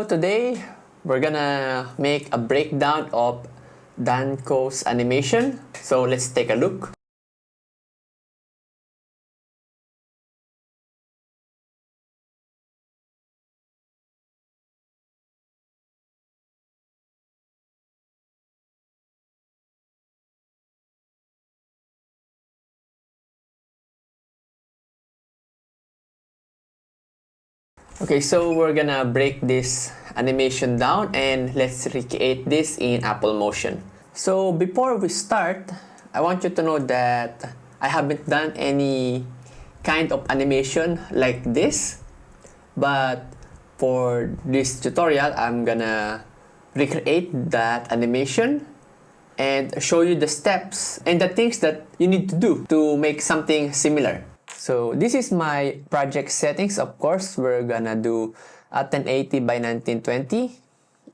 Today, we're gonna make a breakdown of Dan Koe's animation. So let's take a look. Okay, so we're gonna break this animation down and let's recreate this in Apple Motion. So before we start, I want you to know that I haven't done any kind of animation like this, but for this tutorial, I'm gonna recreate that animation and show you the steps and the things that you need to do to make something similar. So this is my project settings. Of course, we're gonna do a 1080 by 1920,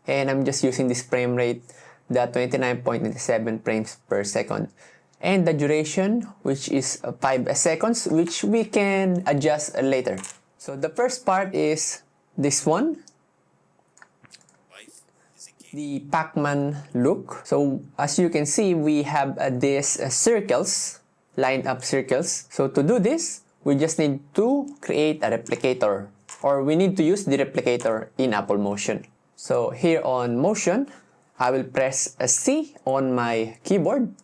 and I'm just using this frame rate, the 29.97 frames per second, and the duration, which is 5 seconds, which we can adjust later. So the first part is this one, the Pac-Man look. So as you can see, we have these circles, lined up circles. So to do this, we just need to create a replicator, or we need to use the replicator in Apple Motion. So here on Motion, I will press a C on my keyboard,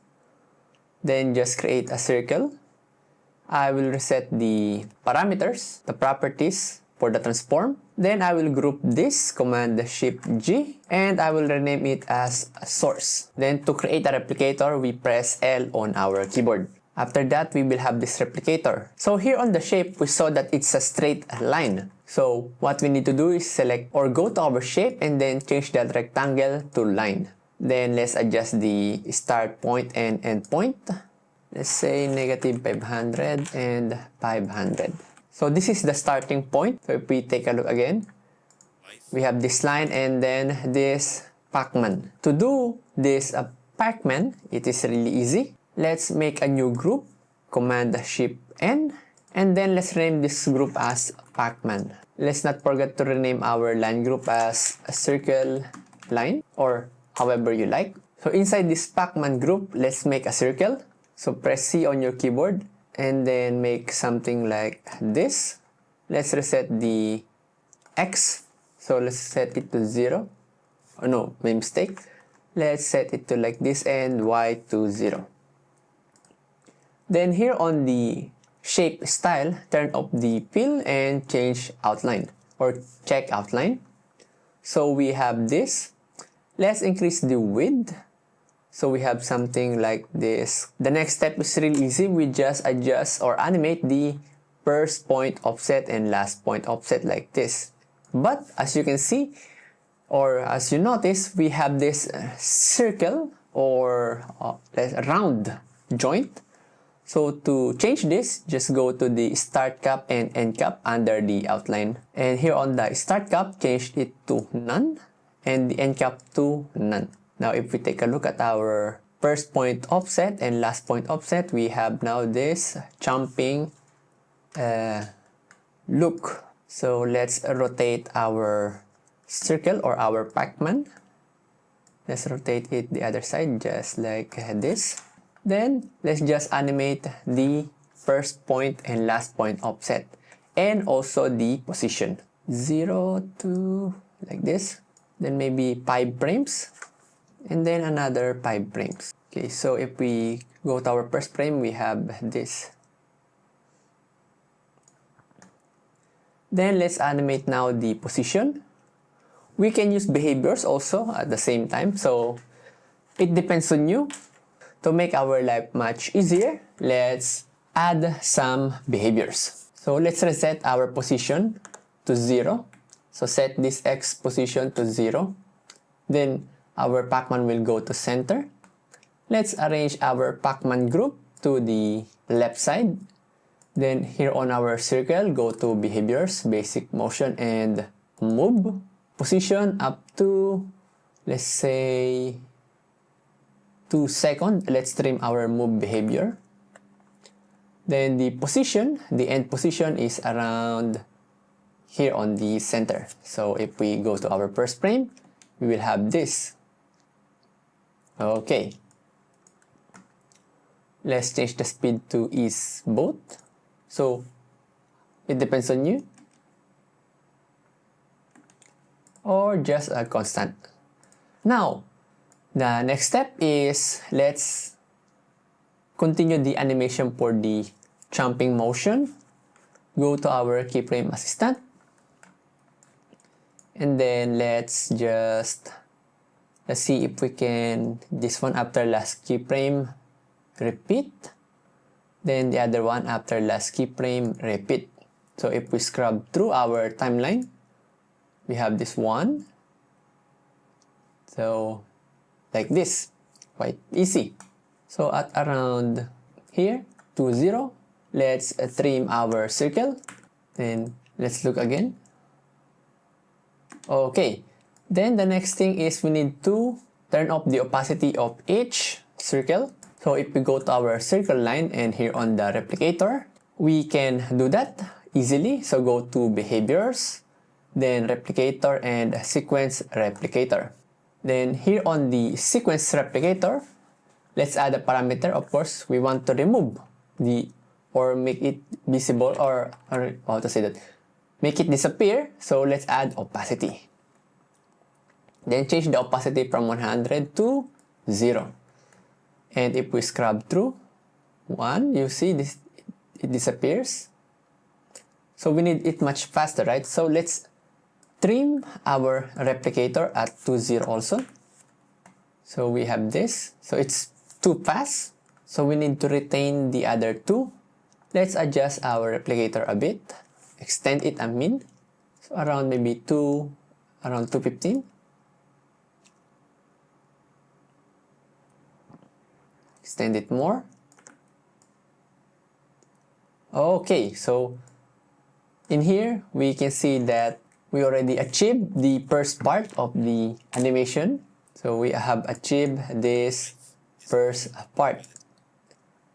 then just create a circle. I will reset the parameters, the properties for the transform. Then I will group this, Command Shift G, and I will rename it as source. Then to create a replicator, we press L on our keyboard. After that, we will have this replicator. So here on the shape, we saw that it's a straight line. So what we need to do is select or go to our shape and then change that rectangle to line. Then let's adjust the start point and end point. Let's say -500 and 500. So this is the starting point. So if we take a look again, we have this line and then this Pac-Man. To do this Pac-Man, it is really easy. Let's make a new group, Command Shift N, and then let's rename this group as Pac-Man. Let's not forget to rename our line group as a circle line, or however you like. So inside this Pac-Man group, let's make a circle. So press C on your keyboard and then make something like this. Let's reset the X. So let's set it to 0. Oh no, my mistake. Let's set it to like this and Y to 0. Then here on the shape style, turn off the fill and change outline or check outline. So we have this. Let's increase the width. So we have something like this. The next step is really easy. We just adjust or animate the first point offset and last point offset like this. But as you can see, or as you notice, we have this circle or round joint. So to change this, just go to the start cap and end cap under the outline. And here on the start cap, change it to none and the end cap to none. Now if we take a look at our first point offset and last point offset, we have now this jumping look. So let's rotate our circle or our Pac-Man. Let's rotate it the other side just like this. Then let's just animate the first point and last point offset and also the position. 0 to like this. Then maybe 5 frames. And then another 5 frames. Okay, so if we go to our first frame, we have this. Then let's animate now the position. We can use behaviors also at the same time. So it depends on you. To make our life much easier, let's add some behaviors. So let's reset our position to 0. So set this X position to 0. Then our Pac-Man will go to center. Let's arrange our Pac-Man group to the left side. Then here on our circle, go to behaviors, basic motion and move. Position up to, let's say, 2 seconds. Let's trim our move behavior. Then the position, the end position is around here on the center. So if we go to our first frame, we will have this. Okay. Let's change the speed to ease both. So it depends on you. Or just a constant. Now, the next step is let's continue the animation for the jumping motion. Go to our keyframe assistant. And then let's see if we can, this one after last keyframe, repeat. Then the other one after last keyframe, repeat. So if we scrub through our timeline, we have this one. So like this, quite easy. So at around here, 2, 0, let's trim our circle. Then let's look again. Okay, then the next thing is we need to turn off the opacity of each circle. So if we go to our circle line and here on the replicator, we can do that easily. So go to behaviors, then replicator and sequence replicator. Then here on the sequence replicator, let's add a parameter. Of course, we want to remove or make it visible or how to say that, make it disappear. So let's add opacity. Then change the opacity from 100 to 0. And if we scrub through 1, you see this, it disappears. So we need it much faster, right? So let's trim our replicator at 2.0 also. So we have this. So it's too fast. So we need to retain the other 2. Let's adjust our replicator a bit. Extend it, So around maybe around 215. Extend it more. Okay, so in here we can see that we already achieved the first part of the animation. So we have achieved this first part.